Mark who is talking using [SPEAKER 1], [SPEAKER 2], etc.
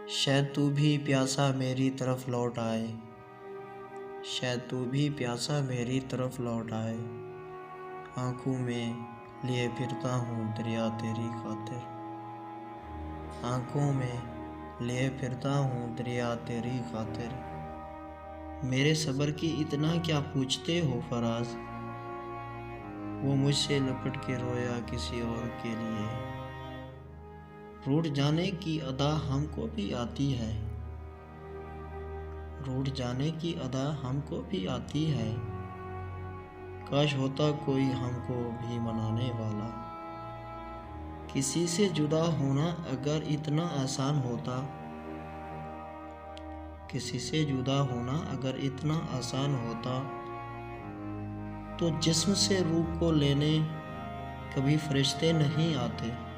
[SPEAKER 1] शायद तू भी प्यासा मेरी तरफ लौट आए, शायद तू भी प्यासा मेरी तरफ लौट आए। आँखों में लिए फिरता हूँ दरिया तेरी खातिर, आँखों में लिए फिरता हूँ दरिया तेरी खातिर। मेरे सब्र की इतना क्या पूछते हो फराज, वो मुझसे लपट के रोया किसी और के लिए। रूठ जाने की अदा हमको भी आती है, रूठ जाने की अदा हमको भी आती है। काश होता कोई हमको भी मनाने वाला। किसी से जुदा होना अगर इतना आसान होता, किसी से जुदा होना अगर इतना आसान होता, तो जिस्म से रूह को लेने कभी फरिश्ते नहीं आते।